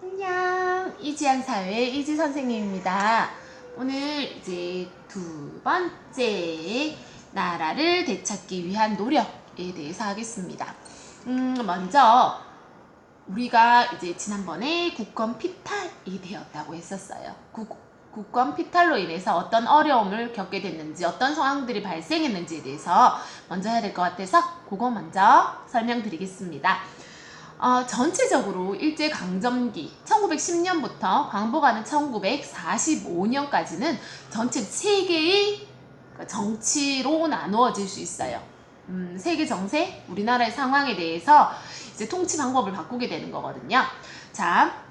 안녕, 이지한 사회 이지 선생님입니다. 오늘 이제 두 번째 나라를 되찾기 위한 노력에 대해서 하겠습니다. 먼저 우리가 이제 지난번에 국권 피탈이 되었다고 했었어요. 국권 피탈로 인해서 어떤 어려움을 겪게 됐는지, 어떤 상황들이 발생했는지에 대해서 먼저 해야 될 것 같아서 그거 먼저 설명드리겠습니다. 전체적으로 일제강점기 1910년부터 광복하는 1945년까지는 전체 세계의 정치로 나누어질 수 있어요. 세계 정세, 우리나라의 상황에 대해서 이제 통치 방법을 바꾸게 되는 거거든요. 자,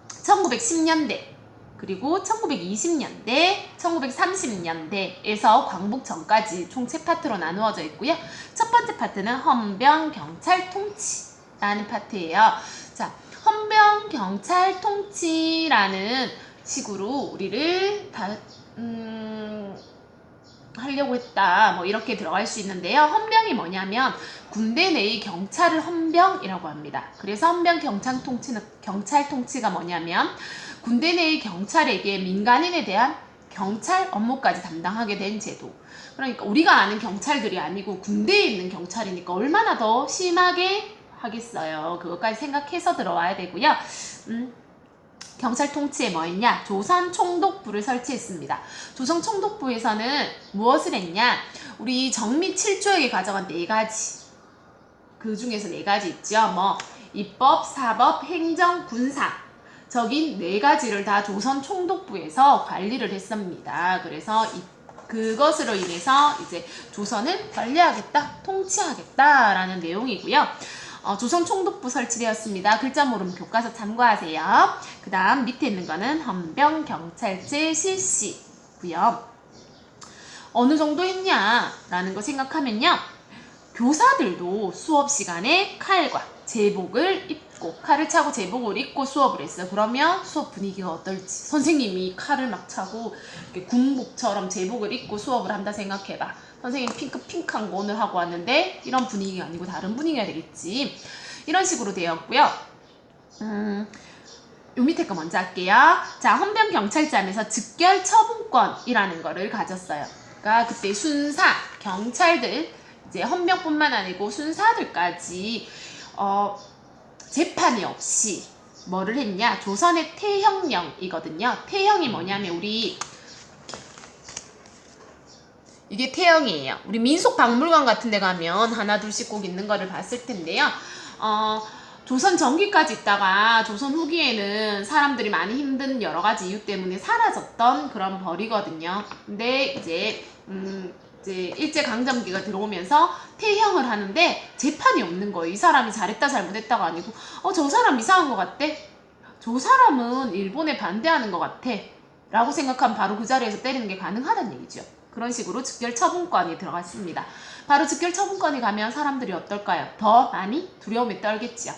1910년대 그리고 1920년대, 1930년대에서 광복 전까지 총 세 파트로 나누어져 있고요. 첫 번째 파트는 헌병 경찰 통치라는 파트예요. 자, 헌병 경찰 통치라는 식으로 우리를 하려고 했다, 뭐 이렇게 들어갈 수 있는데요. 헌병이 뭐냐면 군대 내의 경찰을 헌병이라고 합니다. 그래서 헌병 경찰 통치가 뭐냐면 군대 내의 경찰에게 민간인에 대한 경찰 업무까지 담당하게 된 제도. 그러니까 우리가 아는 경찰들이 아니고 군대에 있는 경찰이니까 얼마나 더 심하게 하겠어요. 그것까지 생각해서 들어와야 되고요. 경찰 통치에 뭐 했냐? 조선 총독부를 설치했습니다. 조선 총독부에서는 무엇을 했냐? 우리 정미 7조에게 가져간 4가지. 그 중에서 4가지 있죠. 뭐 입법, 사법, 행정, 군사. 적인 4가지를 다 조선 총독부에서 관리를 했습니다. 그래서 그것으로 인해서 이제 조선을 관리하겠다, 통치하겠다라는 내용이고요. 조선 총독부 설치되었습니다. 글자 모르면 교과서 참고하세요. 그 다음 밑에 있는 거는 헌병 경찰제 실시고요. 어느 정도 했냐라는 거 생각하면요. 교사들도 수업 시간에 칼과 제복을 입고 칼을 차고 제복을 입고 수업을 했어요. 그러면 수업 분위기가 어떨지. 선생님이 칼을 막 차고 이렇게 군복처럼 제복을 입고 수업을 한다 생각해봐. 선생님 핑크한 거 오늘 하고 왔는데 이런 분위기가 아니고 다른 분위기가 되겠지. 이런 식으로 되었고요. 요 밑에 거 먼저 할게요. 자, 헌병 경찰제하면서 즉결 처분권이라는 거를 가졌어요. 그러니까 그때 순사, 경찰들, 이제 헌병뿐만 아니고 순사들까지 재판이 없이 뭐를 했냐? 조선의 태형령이거든요. 태형이 뭐냐면 이게 태형이에요. 우리 민속박물관 같은 데 가면 하나 둘씩 꼭 있는 거를 봤을 텐데요. 조선 전기까지 있다가 조선 후기에는 사람들이 많이 힘든 여러 가지 이유 때문에 사라졌던 그런 벌이거든요. 근데 이제 일제강점기가 들어오면서 태형을 하는데 재판이 없는 거예요. 이 사람이 잘했다 잘못했다가 아니고 저 사람 이상한 것 같대? 저 사람은 일본에 반대하는 것 같아 라고 생각하면 바로 그 자리에서 때리는 게 가능하다는 얘기죠. 그런 식으로 즉결 처분권이 들어갔습니다. 바로 즉결 처분권이 가면 사람들이 어떨까요? 더 많이 두려움에 떨겠지요.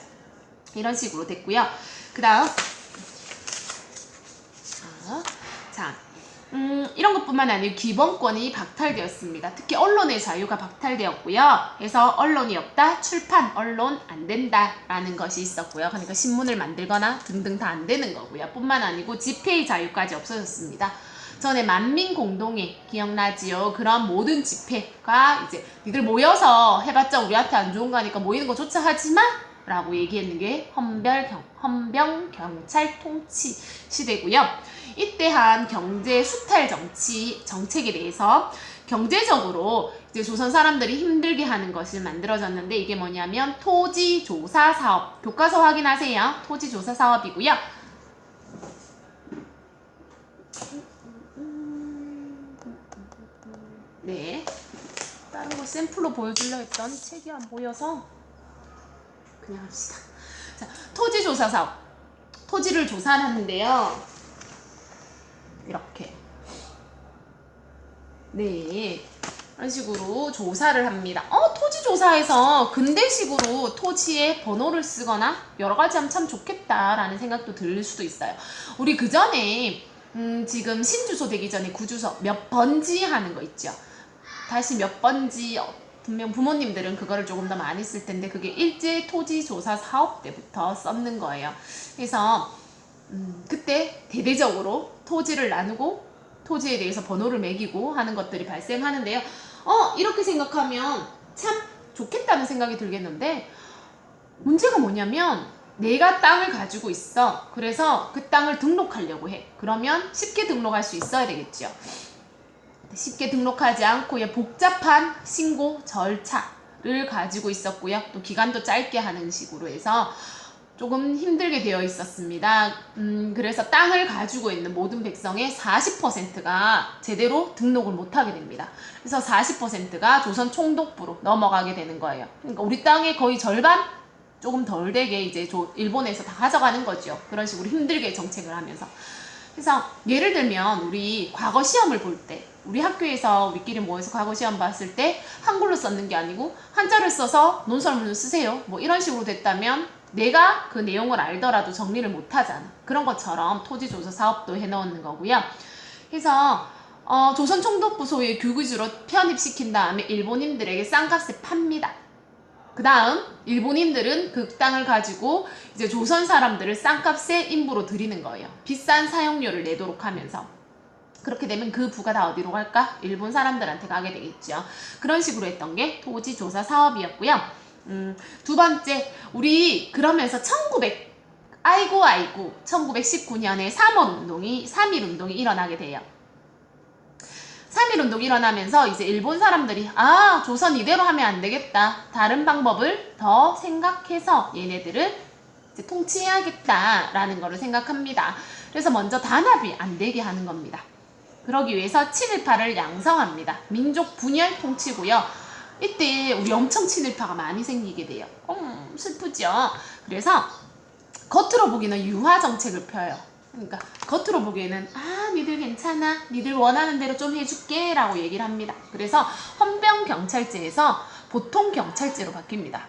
이런 식으로 됐고요. 그 다음 이런 것뿐만 아니라 기본권이 박탈되었습니다. 특히 언론의 자유가 박탈되었고요. 그래서 언론이 없다, 출판, 언론 안 된다라는 것이 있었고요. 그러니까 신문을 만들거나 등등 다 안 되는 거고요. 뿐만 아니고 집회의 자유까지 없어졌습니다. 전에 만민공동회 기억나지요? 그런 모든 집회가 이제 니들 모여서 해봤자 우리한테 안 좋은 거니까 모이는 거 조차 하지마 라고 얘기했는 게 헌병 경찰 통치 시대고요. 이때 한 경제 수탈 정책에 대해서 경제적으로 이제 조선 사람들이 힘들게 하는 것이 만들어졌는데 이게 뭐냐면 토지조사 사업. 교과서 확인하세요. 토지조사 사업이고요. 네. 다른 거 샘플로 보여주려 했던 책이 안 보여서 그냥 합시다. 자, 토지조사 사업. 토지를 조사하는데요. 이렇게. 네. 이런 식으로 조사를 합니다. 토지조사에서 근대식으로 토지에 번호를 쓰거나 여러 가지 하면 참 좋겠다라는 생각도 들 수도 있어요. 우리 그 전에 지금 신주소 되기 전에 구주소 몇 번지 하는 거 있죠. 다시 몇 번지 분명 부모님들은 그거를 조금 더 많이 쓸 텐데 그게 일제 토지조사 사업 때부터 썼는 거예요. 그래서 그때 대대적으로 토지를 나누고 토지에 대해서 번호를 매기고 하는 것들이 발생하는데요. 이렇게 생각하면 참 좋겠다는 생각이 들겠는데, 문제가 뭐냐면 내가 땅을 가지고 있어. 그래서 그 땅을 등록하려고 해. 그러면 쉽게 등록할 수 있어야 되겠죠. 쉽게 등록하지 않고 복잡한 신고 절차를 가지고 있었고요. 또 기간도 짧게 하는 식으로 해서 조금 힘들게 되어 있었습니다. 그래서 땅을 가지고 있는 모든 백성의 40%가 제대로 등록을 못하게 됩니다. 그래서 40%가 조선 총독부로 넘어가게 되는 거예요. 그러니까 우리 땅의 거의 절반? 조금 덜 되게 이제 일본에서 다 가져가는 거죠. 그런 식으로 힘들게 정책을 하면서. 그래서 예를 들면 우리 과거 시험을 볼 때, 우리 학교에서 우리끼리 모여서 과거 시험 봤을 때 한글로 썼는 게 아니고 한자를 써서 논설문을 쓰세요. 뭐 이런 식으로 됐다면 내가 그 내용을 알더라도 정리를 못 하잖아. 그런 것처럼 토지조사 사업도 해놓는 거고요. 그래서 조선 총독부 소유의 교구지로 편입시킨 다음에 일본인들에게 싼값에 팝니다. 그 다음 일본인들은 그 땅을 가지고 이제 조선 사람들을 싼값에 인부로 들이는 거예요. 비싼 사용료를 내도록 하면서. 그렇게 되면 그 부가 다 어디로 갈까? 일본 사람들한테 가게 되겠죠. 그런 식으로 했던 게 토지조사 사업이었고요. 두 번째, 우리 그러면서 1919년에 3.1운동이 일어나게 돼요. 3.1운동이 일어나면서 이제 일본 사람들이 조선 이대로 하면 안 되겠다. 다른 방법을 더 생각해서 얘네들을 이제 통치해야겠다라는 거를 생각합니다. 그래서 먼저 단합이 안 되게 하는 겁니다. 그러기 위해서 친일파를 양성합니다. 민족 분열 통치고요. 이때 우리 엄청 친일파가 많이 생기게 돼요. 슬프죠? 그래서 겉으로 보기는 유화 정책을 펴요. 그러니까 겉으로 보기에는 니들 괜찮아, 니들 원하는 대로 좀 해줄게 라고 얘기를 합니다. 그래서 헌병경찰제에서 보통경찰제로 바뀝니다.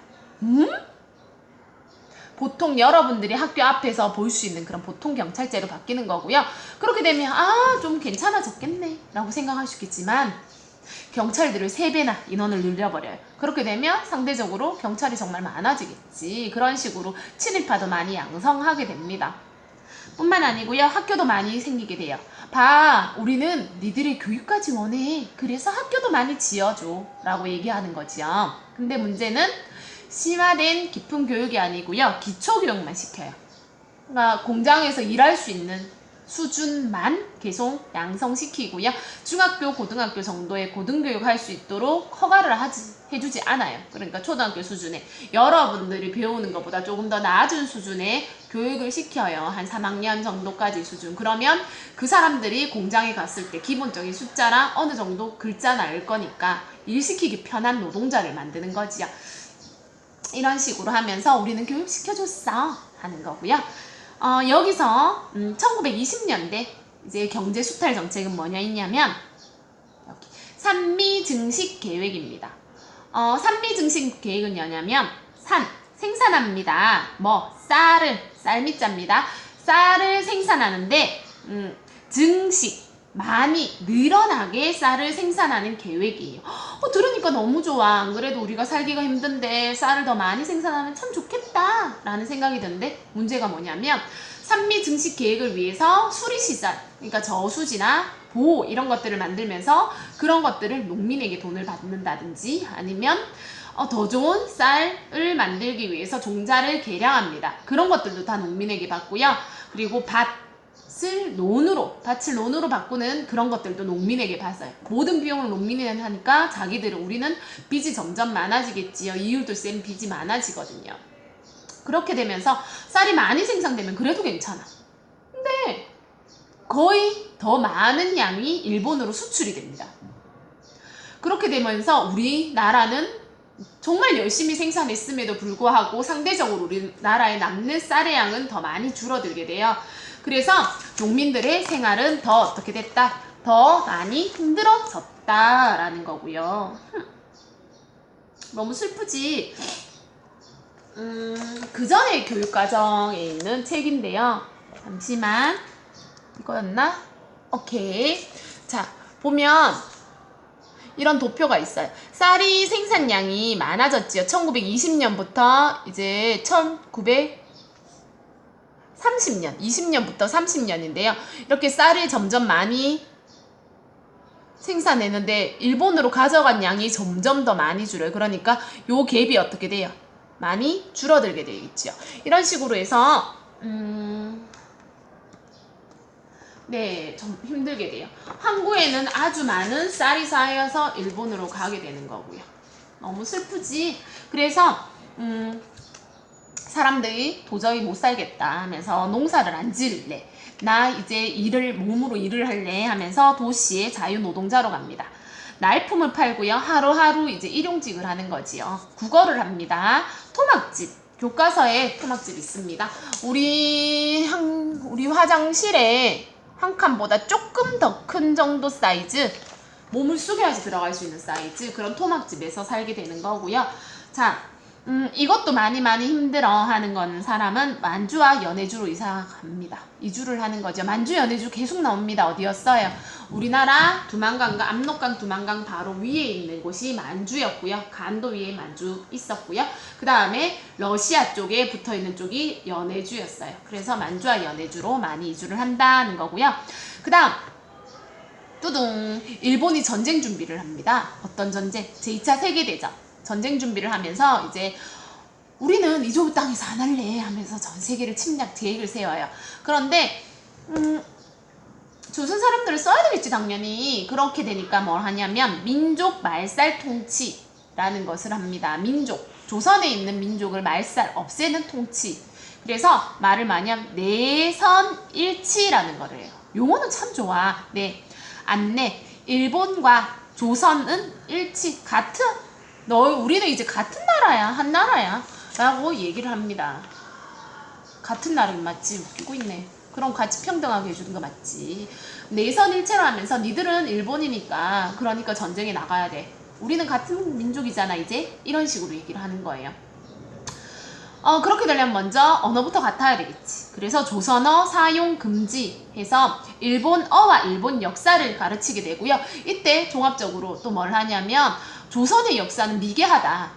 보통 여러분들이 학교 앞에서 볼 수 있는 그런 보통경찰제로 바뀌는 거고요. 그렇게 되면 좀 괜찮아졌겠네 라고 생각할 수 있겠지만 경찰들을 3배나 인원을 늘려버려요. 그렇게 되면 상대적으로 경찰이 정말 많아지겠지. 그런 식으로 친일파도 많이 양성하게 됩니다. 뿐만 아니고요. 학교도 많이 생기게 돼요. 우리는 니들의 교육까지 원해. 그래서 학교도 많이 지어줘 라고 얘기하는 거죠. 근데 문제는 심화된 깊은 교육이 아니고요. 기초교육만 시켜요. 그러니까 공장에서 일할 수 있는 수준만 계속 양성시키고요. 중학교, 고등학교 정도의 고등교육 할 수 있도록 허가를 해주지 않아요. 그러니까 초등학교 수준에 여러분들이 배우는 것보다 조금 더 낮은 수준의 교육을 시켜요. 한 3학년 정도까지 수준. 그러면 그 사람들이 공장에 갔을 때 기본적인 숫자랑 어느 정도 글자는 알 거니까 일시키기 편한 노동자를 만드는 거지요. 이런 식으로 하면서 우리는 교육시켜줬어 하는 거고요. 여기서 1920년대 이제 경제 수탈 정책은 뭐냐 있냐면 여기 산미증식 계획입니다. 산미증식 계획은 뭐냐면 생산합니다. 쌀미자입니다. 쌀을 생산하는데 증식 많이 늘어나게 쌀을 생산하는 계획이에요. 들으니까 너무 좋아. 안 그래도 우리가 살기가 힘든데 쌀을 더 많이 생산하면 참 좋겠다 라는 생각이 드는데, 문제가 뭐냐면 산미 증식 계획을 위해서 수리시설, 그러니까 저수지나 보호 이런 것들을 만들면서 그런 것들을 농민에게 돈을 받는다든지 아니면 더 좋은 쌀을 만들기 위해서 종자를 개량합니다. 그런 것들도 다 농민에게 받고요. 그리고 밭을 논으로 바꾸는 그런 것들도 농민에게 받아요. 모든 비용을 농민이 하니까 우리는 빚이 점점 많아지겠지요. 이율도 센 빚이 많아지거든요. 그렇게 되면서 쌀이 많이 생산되면 그래도 괜찮아. 근데 거의 더 많은 양이 일본으로 수출이 됩니다. 그렇게 되면서 우리나라는 정말 열심히 생산했음에도 불구하고 상대적으로 우리나라에 남는 쌀의 양은 더 많이 줄어들게 돼요. 그래서 농민들의 생활은 더 어떻게 됐다? 더 많이 힘들어졌다라는 거고요. 너무 슬프지? 그 전에 교육과정에 있는 책인데요. 잠시만. 이거였나? 오케이. 자, 보면 이런 도표가 있어요. 쌀이 생산량이 많아졌지요. 1920년부터 이제 30년, 20년부터 30년인데요. 이렇게 쌀을 점점 많이 생산했는데 일본으로 가져간 양이 점점 더 많이 줄어요. 그러니까 요 갭이 어떻게 돼요? 많이 줄어들게 되겠죠. 이런 식으로 해서 네, 좀 힘들게 돼요. 항구에는 아주 많은 쌀이 쌓여서 일본으로 가게 되는 거고요. 너무 슬프지? 그래서 사람들이 도저히 못 살겠다 하면서 농사를 안 지을래. 나 이제 몸으로 일을 할래 하면서 도시에 자유노동자로 갑니다. 날품을 팔고요. 하루하루 이제 일용직을 하는 거지요. 국어를 합니다. 토막집. 교과서에 토막집 있습니다. 우리 화장실에 한 칸보다 조금 더 큰 정도 사이즈, 몸을 숙여야지 들어갈 수 있는 사이즈, 그런 토막집에서 살게 되는 거고요. 자, 이것도 많이 힘들어 하는 건 사람은 만주와 연해주로 이사 갑니다. 이주를 하는 거죠. 만주, 연해주 계속 나옵니다. 어디였어요? 우리나라 두만강과 압록강, 두만강 바로 위에 있는 곳이 만주였고요. 간도 위에 만주 있었고요. 그 다음에 러시아 쪽에 붙어있는 쪽이 연해주였어요. 그래서 만주와 연해주로 많이 이주를 한다는 거고요. 그 다음 뚜둥, 일본이 전쟁 준비를 합니다. 어떤 전쟁? 제2차 세계대전. 전쟁 준비를 하면서 이제 우리는 이조 땅에서 안 할래 하면서 전 세계를 침략 계획을 세워요. 그런데 조선 사람들을 써야 되겠지 당연히. 그렇게 되니까 뭘 하냐면 민족 말살 통치라는 것을 합니다. 민족, 조선에 있는 민족을 말살, 없애는 통치. 그래서 말을 많이 하면 내선일치라는 거를 해요. 용어는 참 좋아. 네, 안내. 일본과 조선은 일치, 같은, 우리는 이제 같은 나라야, 한 나라야 라고 얘기를 합니다. 같은 나라는 맞지? 웃기고 있네. 그럼 같이 평등하게 해주는 거 맞지? 내선일체로 하면서 니들은 일본이니까 그러니까 전쟁에 나가야 돼. 우리는 같은 민족이잖아 이제? 이런 식으로 얘기를 하는 거예요. 그렇게 되려면 먼저 언어부터 같아야 되겠지. 그래서 조선어 사용 금지 해서 일본어와 일본 역사를 가르치게 되고요. 이때 종합적으로 또 뭘 하냐면 조선의 역사는 미개하다.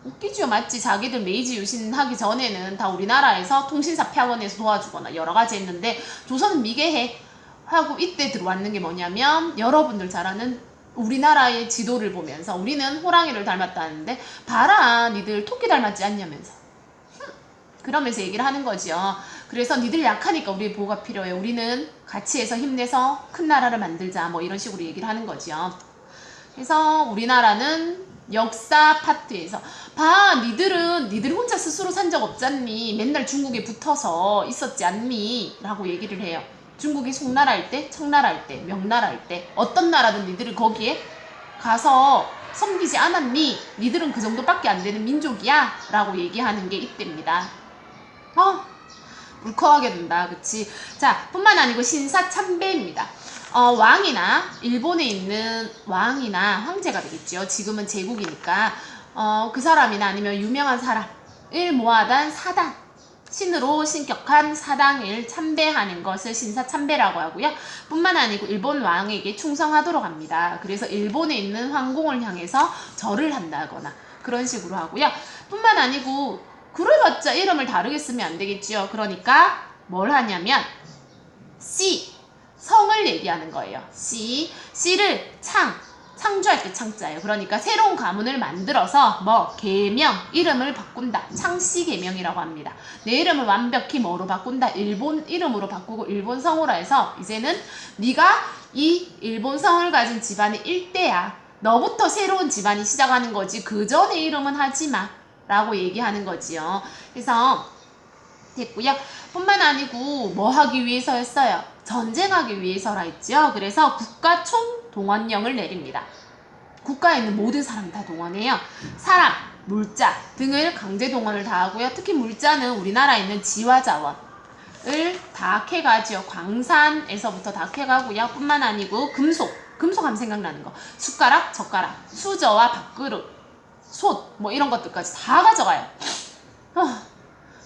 웃기죠? 맞지? 자기들 메이지 유신하기 전에는 다 우리나라에서 통신사 폐원에서 도와주거나 여러 가지 했는데 조선은 미개해 하고 이때 들어왔는 게 뭐냐면 여러분들 잘 아는 우리나라의 지도를 보면서 우리는 호랑이를 닮았다는데 봐라 니들 토끼 닮았지 않냐면서 그러면서 얘기를 하는 거지요. 그래서 니들 약하니까 우리 보호가 필요해. 우리는 같이 해서 힘내서 큰 나라를 만들자 뭐 이런 식으로 얘기를 하는 거지요. 그래서 우리나라는 역사 파트에서 봐 니들 혼자 스스로 산 적 없잖니. 맨날 중국에 붙어서 있었지 않니 라고 얘기를 해요. 중국이 송나라일 때, 청나라일 때, 명나라일 때 어떤 나라든 니들은 거기에 가서 섬기지 않았니? 니들은 그 정도밖에 안 되는 민족이야 라고 얘기하는 게 이때입니다. 울컥하게 된다 그치? 자, 뿐만 아니고 신사참배입니다. 왕이나 일본에 있는 왕이나 황제가 되겠죠. 지금은 제국이니까 그 사람이나 아니면 유명한 사람을 모아단 사당, 신으로 신격한 사당을 참배하는 것을 신사참배라고 하고요. 뿐만 아니고 일본 왕에게 충성하도록 합니다. 그래서 일본에 있는 황궁을 향해서 절을 한다거나 그런 식으로 하고요. 뿐만 아니고 그래봤자 이름을 다르게 쓰면 안 되겠죠. 그러니까 뭘 하냐면 성을 얘기하는 거예요. 씨를 창조할 때 창자예요. 그러니까 새로운 가문을 만들어서 계명, 이름을 바꾼다. 창씨 계명이라고 합니다. 내 이름을 완벽히 뭐로 바꾼다? 일본 이름으로 바꾸고 일본 성으로 해서 이제는 네가 이 일본 성을 가진 집안의 일대야. 너부터 새로운 집안이 시작하는 거지. 그 전에 이름은 하지 마. 라고 얘기하는 거지요. 그래서 됐고요. 뿐만 아니고 뭐 하기 위해서였어요? 전쟁하기 위해서라 했죠. 그래서 국가 총동원령을 내립니다. 국가에 있는 모든 사람 다 동원해요. 사람, 물자 등을 강제 동원을 다 하고요. 특히 물자는 우리나라에 있는 지화자원을 다 캐가지요. 광산에서부터 다 캐가고요. 뿐만 아니고 금속 하면 생각나는 거. 숟가락, 젓가락, 수저와 밥그릇, 솥 뭐 이런 것들까지 다 가져가요.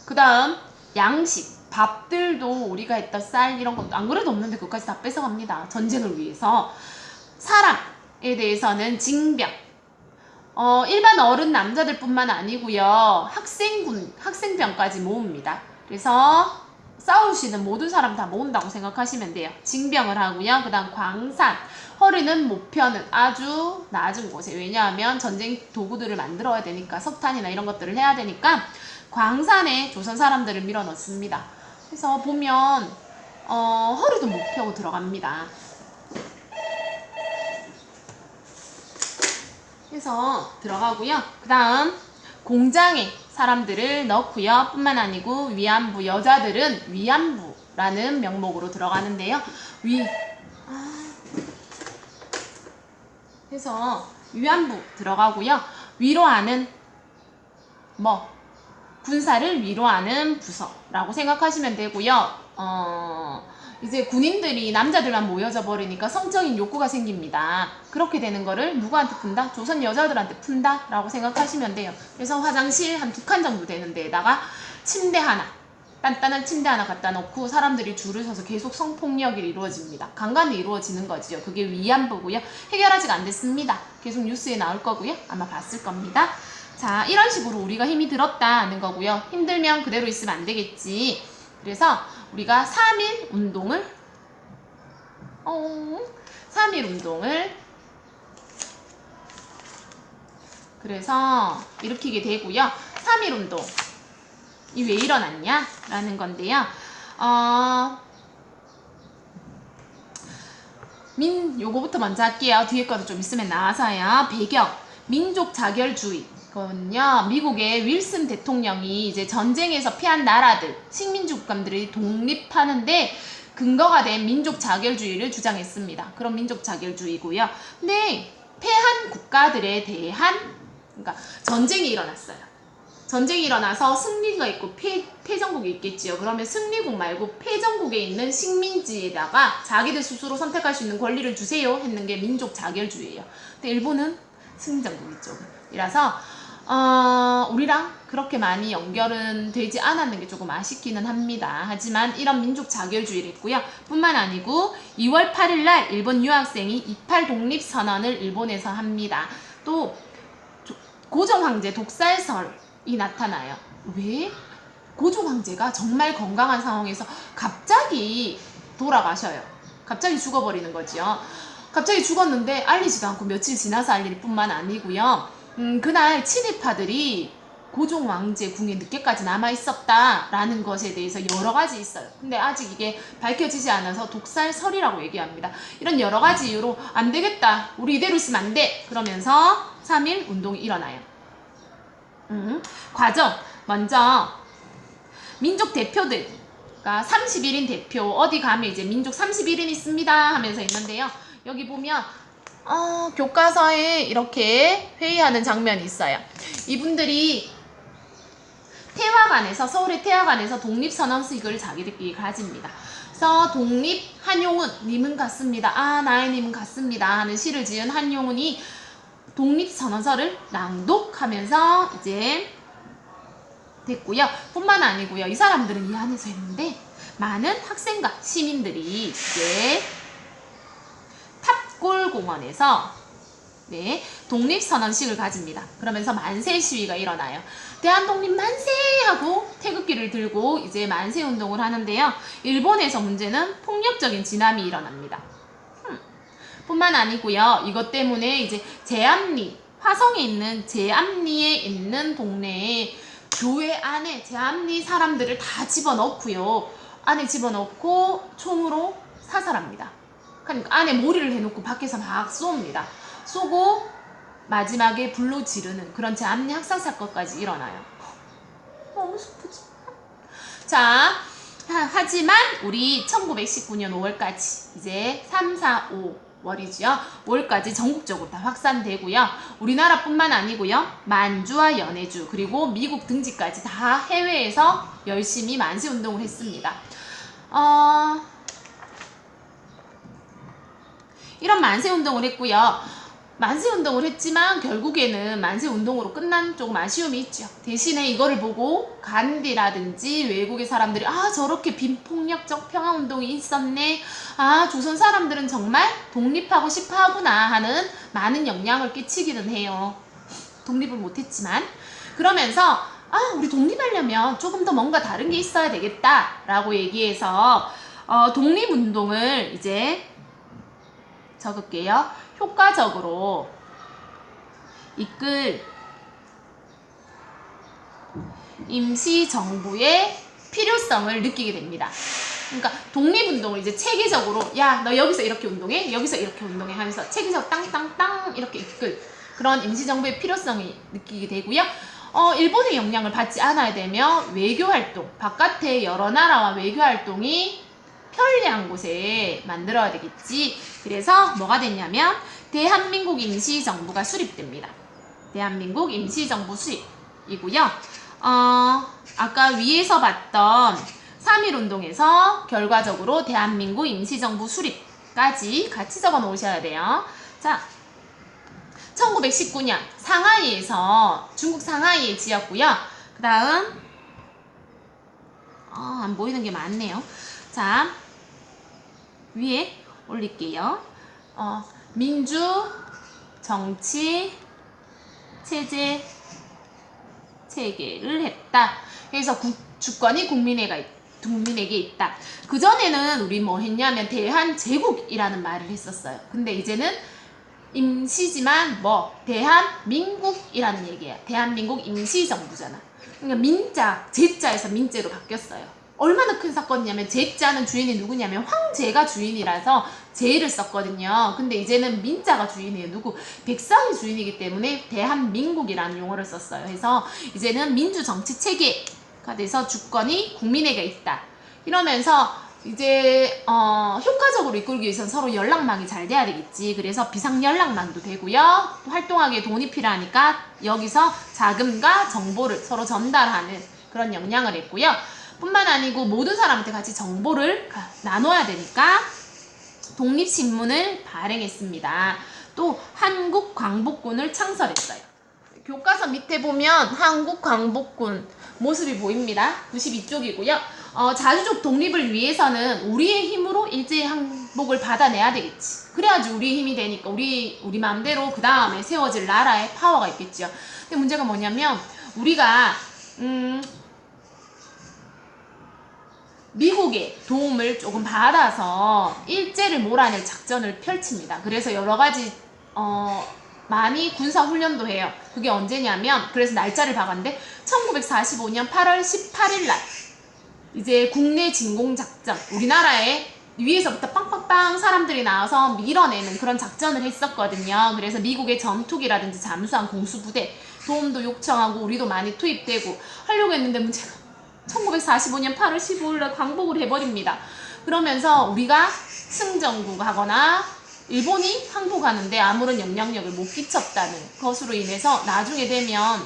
그 다음 양식, 밥들도 우리가 했던 쌀 이런 것도 안 그래도 없는데 그것까지 다 뺏어갑니다. 전쟁을 위해서. 사람에 대해서는 징병, 일반 어른 남자들 뿐만 아니고요. 학생병까지 모읍니다. 그래서 싸울 수 있는 모든 사람 다 모은다고 생각하시면 돼요. 징병을 하고요. 그 다음 광산. 허리는 목표는 아주 낮은 곳에. 왜냐하면 전쟁 도구들을 만들어야 되니까, 석탄이나 이런 것들을 해야 되니까 광산에 조선 사람들을 밀어넣습니다. 그래서 보면 허리도 못 펴고 들어갑니다. 그래서 들어가고요. 그 다음 공장에 사람들을 넣고요. 뿐만 아니고 위안부, 여자들은 위안부라는 명목으로 들어가는데요. 그래서 위안부 들어가고요. 위로하는 군사를 위로하는 부서라고 생각하시면 되고요. 이제 군인들이 남자들만 모여져 버리니까 성적인 욕구가 생깁니다. 그렇게 되는 거를 누구한테 푼다? 조선 여자들한테 푼다 라고 생각하시면 돼요. 그래서 화장실 한 2칸 정도 되는 데에다가 침대 하나, 단단한 침대 하나 갖다 놓고 사람들이 줄을 서서 계속 성폭력이 이루어집니다. 강간이 이루어지는 거지요. 그게 위안부고요. 해결하지가 안 됐습니다. 계속 뉴스에 나올 거고요. 아마 봤을 겁니다. 자, 이런 식으로 우리가 힘이 들었다는 거고요. 힘들면 그대로 있으면 안 되겠지. 그래서 우리가 3.1 운동을 3.1 운동을 그래서 일으키게 되고요. 3.1 운동 이 왜 일어났냐? 라는 건데요. 요거부터 먼저 할게요. 뒤에 거도 좀 있으면 나와서요. 배경, 민족 자결주의. 거든요. 미국의 윌슨 대통령이 이제 전쟁에서 피한 나라들, 식민지 국가들이 독립하는데 근거가 된 민족 자결주의를 주장했습니다. 그런 민족 자결주의고요. 근데 패한 국가들에 대한 그러니까 전쟁이 일어났어요. 전쟁이 일어나서 승리가 있고 패전국이 있겠지요. 그러면 승리국 말고 패전국에 있는 식민지에다가 자기들 스스로 선택할 수 있는 권리를 주세요 했는 게 민족 자결주의예요. 근데 일본은 승전국이죠. 이라서 우리랑 그렇게 많이 연결은 되지 않았는 게 조금 아쉽기는 합니다. 하지만 이런 민족 자결주의를 했고요. 뿐만 아니고 2월 8일 날 일본 유학생이 28 독립선언을 일본에서 합니다. 또 고종 황제 독살설이 나타나요. 왜? 고종 황제가 정말 건강한 상황에서 갑자기 돌아가셔요. 갑자기 죽어버리는 거지요. 갑자기 죽었는데 알리지도 않고 며칠 지나서 알릴 뿐만 아니고요. 그날 친일파들이 고종 왕제 궁에 늦게까지 남아있었다라는 것에 대해서 여러 가지 있어요. 근데 아직 이게 밝혀지지 않아서 독살설이라고 얘기합니다. 이런 여러 가지 이유로 안 되겠다. 우리 이대로 있으면 안 돼. 그러면서 3.1 운동이 일어나요. 과정. 먼저 민족 대표들, 그러니까 31인 대표, 어디 가면 이제 민족 31인 있습니다 하면서 있는데요. 여기 보면 교과서에 이렇게 회의하는 장면이 있어요. 이분들이 태화관에서, 서울의 태화관에서 독립선언식을 자기들끼리 가집니다. 그래서 독립 한용운 님은 갔습니다. 나의 님은 갔습니다 하는 시를 지은 한용운이 독립선언서를 낭독하면서 이제 됐고요. 뿐만 아니고요. 이 사람들은 이 안에서 했는데 많은 학생과 시민들이 이제 탑골공원에서 독립선언식을 가집니다. 그러면서 만세 시위가 일어나요. 대한독립 만세! 하고 태극기를 들고 이제 만세 운동을 하는데요. 일본에서 문제는 폭력적인 진압이 일어납니다. 뿐만 아니고요. 이것 때문에 이제 제암리, 화성에 있는 제암리에 있는 동네에 교회 안에 제암리 사람들을 다 집어넣고요. 안에 집어넣고 총으로 사살합니다. 그러니까 안에 몰이를 해놓고 밖에서 막 쏩니다. 쏘고 마지막에 불로 지르는 그런 제암리 학살 사건까지 일어나요. 너무 슬프지. 자, 하지만 우리 1919년 5월까지 이제 3, 4, 5월이죠. 5월까지 전국적으로 다 확산되고요. 우리나라뿐만 아니고요. 만주와 연해주 그리고 미국 등지까지 다 해외에서 열심히 만세운동을 했습니다. 이런 만세운동을 했고요. 만세운동을 했지만 결국에는 만세운동으로 끝난 조금 아쉬움이 있죠. 대신에 이거를 보고 간디라든지 외국의 사람들이 저렇게 빈폭력적 평화운동이 있었네. 조선 사람들은 정말 독립하고 싶어 하구나 하는 많은 영향을 끼치기는 해요. 독립을 못했지만. 그러면서 우리 독립하려면 조금 더 뭔가 다른 게 있어야 되겠다 라고 얘기해서 독립운동을 이제 적을게요. 효과적으로 이끌 임시정부의 필요성을 느끼게 됩니다. 그러니까 독립운동을 이제 체계적으로 야, 너 여기서 이렇게 운동해, 여기서 이렇게 운동해 하면서 체계적으로 땅땅땅 이렇게 이끌 그런 임시정부의 필요성이 느끼게 되고요. 일본의 영향을 받지 않아야 되며 외교활동, 바깥의 여러 나라와 외교활동이 편리한 곳에 만들어야 되겠지. 그래서 뭐가 됐냐면 대한민국 임시정부가 수립됩니다. 대한민국 임시정부 수립이고요. 아까 위에서 봤던 3.1운동에서 결과적으로 대한민국 임시정부 수립까지 같이 적어 놓으셔야 돼요. 자, 1919년 상하이에서 중국 상하이에 지었고요. 그 다음 안 보이는 게 많네요. 자, 위에 올릴게요. 민주 정치 체계를 했다. 그래서 주권이 국민에게 있다. 그전에는 우리 뭐 했냐면 대한제국이라는 말을 했었어요. 근데 이제는 임시지만 대한민국이라는 얘기야. 대한민국 임시정부잖아. 그러니까 민자, 제자에서 민제로 바뀌었어요. 얼마나 큰 사건이냐면 제자는 주인이 누구냐면 황제가 주인이라서 제를 썼거든요. 근데 이제는 민자가 주인이에요. 누구? 백성이 주인이기 때문에 대한민국이라는 용어를 썼어요. 그래서 이제는 민주정치체계가 돼서 주권이 국민에게 있다. 이러면서 이제 효과적으로 이끌기 위해서는 서로 연락망이 잘 돼야 되겠지. 그래서 비상연락망도 되고요. 활동하기에 돈이 필요하니까 여기서 자금과 정보를 서로 전달하는 그런 역량을 했고요. 뿐만 아니고 모든 사람한테 같이 정보를 나눠야 되니까 독립신문을 발행했습니다. 또 한국광복군을 창설했어요. 교과서 밑에 보면 한국광복군 모습이 보입니다. 92쪽이고요. 자주적 독립을 위해서는 우리의 힘으로 일제의 항복을 받아내야 되겠지. 그래야지 우리의 힘이 되니까 우리 마음대로 그 다음에 세워질 나라의 파워가 있겠죠. 근데 문제가 뭐냐면 우리가 미국의 도움을 조금 받아서 일제를 몰아낼 작전을 펼칩니다. 그래서 여러 가지 많이 군사훈련도 해요. 그게 언제냐면 그래서 날짜를 박았는데 1945년 8월 18일 날 이제 국내 진공작전 우리나라에 위에서부터 빵빵빵 사람들이 나와서 밀어내는 그런 작전을 했었거든요. 그래서 미국의 전투기라든지 잠수함 공수부대 도움도 요청하고 우리도 많이 투입되고 하려고 했는데 문제가 1945년 8월 15일날 광복을 해버립니다. 그러면서 우리가 승전국하거나 일본이 항복하는데 아무런 영향력을 못 끼쳤다는 것으로 인해서 나중에 되면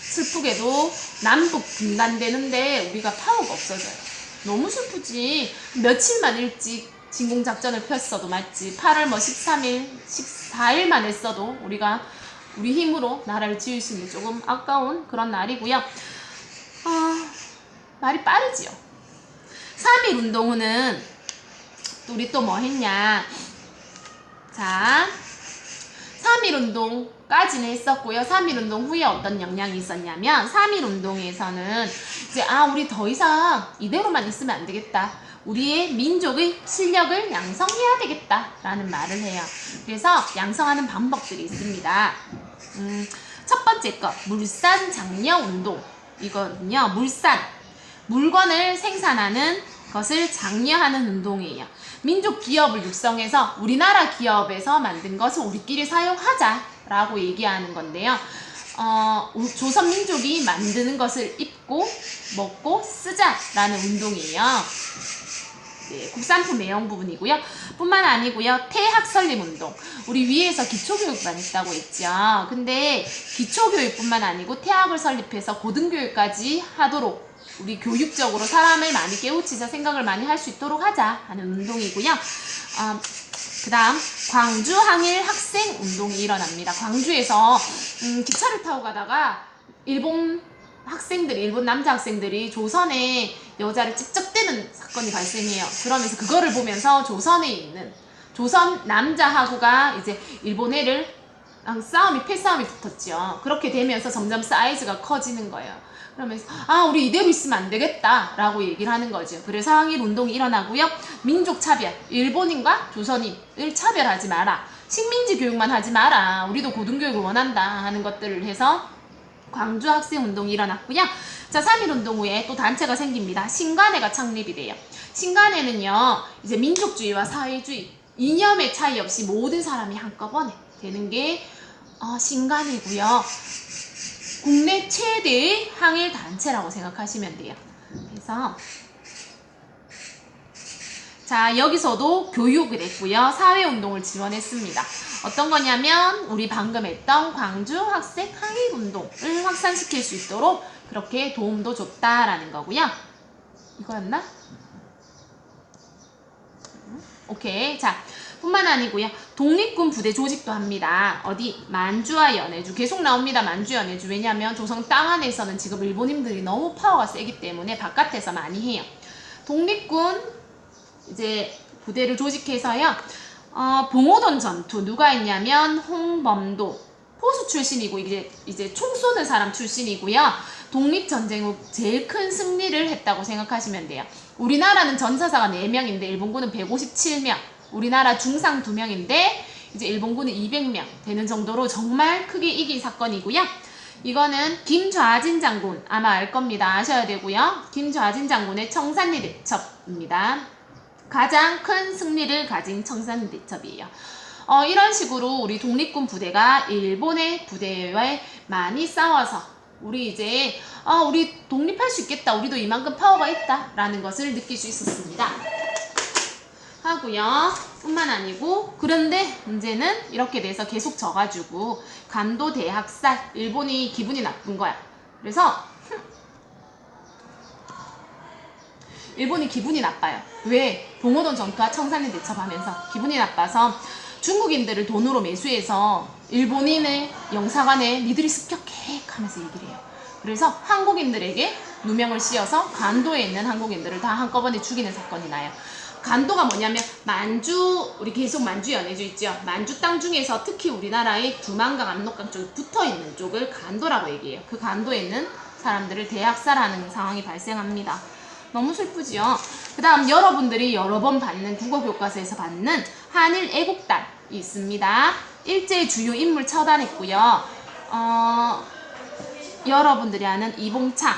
슬프게도 남북 분단되는데 우리가 파워가 없어져요. 너무 슬프지. 며칠만 일찍 진공작전을 폈어도 맞지. 8월 13일, 14일만 했어도 우리 힘으로 나라를 지을 수 있는 조금 아까운 그런 날이고요. 말이 빠르지요. 3.1 운동 후는 우리 또 뭐 했냐. 자, 3.1 운동까지는 했었고요. 3.1 운동 후에 어떤 영향이 있었냐면 3.1 운동에서는 이제 우리 더 이상 이대로만 있으면 안 되겠다. 우리의 민족의 실력을 양성해야 되겠다 라는 말을 해요. 그래서 양성하는 방법들이 있습니다. 첫 번째 거 물산 장려 운동 이거는요. 물건을 생산하는 것을 장려하는 운동이에요. 민족 기업을 육성해서 우리나라 기업에서 만든 것을 우리끼리 사용하자라고 얘기하는 건데요. 조선 민족이 만드는 것을 입고 먹고 쓰자라는 운동이에요. 네, 국산품 매형 부분이고요. 뿐만 아니고요. 태학설립 운동. 우리 위에서 기초교육만 있다고 했죠. 근데 기초교육뿐만 아니고 태학을 설립해서 고등교육까지 하도록 우리 교육적으로 사람을 많이 깨우치자 생각을 많이 할 수 있도록 하자 하는 운동이고요. 그 다음 광주 항일 학생 운동이 일어납니다. 광주에서 기차를 타고 가다가 일본 남자 학생들이 조선의 여자를 찝쩍대는 사건이 발생해요. 그러면서 그거를 보면서 조선에 있는 조선 남자하고가 이제 일본 애를 싸움이 패싸움이 붙었죠. 그렇게 되면서 점점 사이즈가 커지는 거예요. 그러면서 우리 이대로 있으면 안 되겠다 라고 얘기를 하는 거죠. 그래서 항일 운동이 일어나고요. 민족 차별, 일본인과 조선인을 차별하지 마라, 식민지 교육만 하지 마라, 우리도 고등교육을 원한다 하는 것들을 해서 광주 학생 운동이 일어났고요. 자, 3.1 운동 후에 또 단체가 생깁니다. 신간회가 창립이 돼요. 신간회는요, 이제 민족주의와 사회주의 이념의 차이 없이 모든 사람이 한꺼번에 되는 게 신간회고요. 국내 최대의 항일 단체라고 생각하시면 돼요. 그래서 자, 여기서도 교육을 했고요. 사회운동을 지원했습니다. 어떤 거냐면 우리 방금 했던 광주 학생 항일 운동을 확산시킬 수 있도록 그렇게 도움도 줬다라는 거고요. 이거였나? 오케이. 자, 뿐만 아니고요. 독립군 부대 조직도 합니다. 어디? 만주와 연해주. 계속 나옵니다. 만주, 연해주. 왜냐하면 조선 땅 안에서는 지금 일본인들이 너무 파워가 세기 때문에 바깥에서 많이 해요. 독립군 이제 부대를 조직해서요. 봉오동 전투 누가 했냐면 홍범도 포수 출신이고 이제 총 쏘는 사람 출신이고요. 독립전쟁 후 제일 큰 승리를 했다고 생각하시면 돼요. 우리나라는 전사자가 4명인데 일본군은 157명, 우리나라 중상 2명인데 이제 일본군은 200명 되는 정도로 정말 크게 이긴 사건이고요. 이거는 김좌진 장군 아마 알 겁니다. 아셔야 되고요. 김좌진 장군의 청산리 대첩입니다. 가장 큰 승리를 가진 청산리 대첩이에요. 이런 식으로 우리 독립군 부대가 일본의 부대와 많이 싸워서 우리 이제 우리 독립할 수 있겠다, 우리도 이만큼 파워가 있다 라는 것을 느낄 수 있었습니다. 하고요. 뿐만 아니고 그런데 문제는 이렇게 돼서 계속 져가지고 간도 대학살, 일본이 기분이 나쁜 거야. 그래서 일본이 기분이 나빠요. 왜? 봉오동 전투와 청산리 대첩하면서 기분이 나빠서 중국인들을 돈으로 매수해서 일본인의 영사관에 니들이 습격해 하면서 얘기를 해요. 그래서 한국인들에게 누명을 씌워서 간도에 있는 한국인들을 다 한꺼번에 죽이는 사건이 나요. 간도가 뭐냐면 만주, 우리 계속 만주 연해주 있죠. 만주 땅 중에서 특히 우리나라의 두만강, 압록강 쪽에 붙어있는 쪽을 간도라고 얘기해요. 그 간도에 있는 사람들을 대학살하는 상황이 발생합니다. 너무 슬프지요. 그 다음 여러분들이 여러 번 받는 국어교과서에서 받는 한일 애국단이 있습니다. 일제의 주요 인물 처단했고요. 여러분들이 아는 이봉창,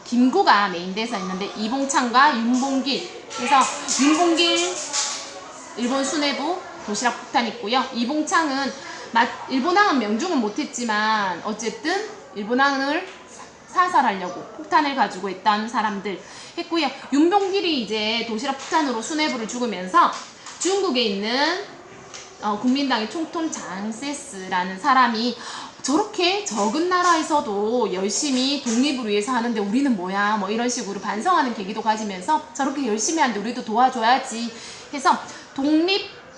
김구가 메인돼서 있는데 이봉창과 윤봉길, 그래서 윤봉길 일본 수뇌부 도시락 폭탄 있고요. 이봉창은 일본항은 명중은 못했지만 어쨌든 일본항을 사살하려고 폭탄을 가지고 있던 사람들 했고요. 윤봉길이 이제 도시락 폭탄으로 수뇌부를 죽으면서 중국에 있는 국민당의 총통 장세스라는 사람이 저렇게 적은 나라에서도 열심히 독립을 위해서 하는데 우리는 뭐야, 뭐 이런 식으로 반성하는 계기도 가지면서 저렇게 열심히 하는데 우리도 도와줘야지 해서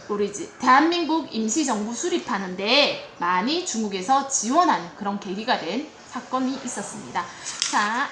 우리 대한민국 임시정부 수립하는데 많이 중국에서 지원하는 그런 계기가 된 사건이 있었습니다. 자,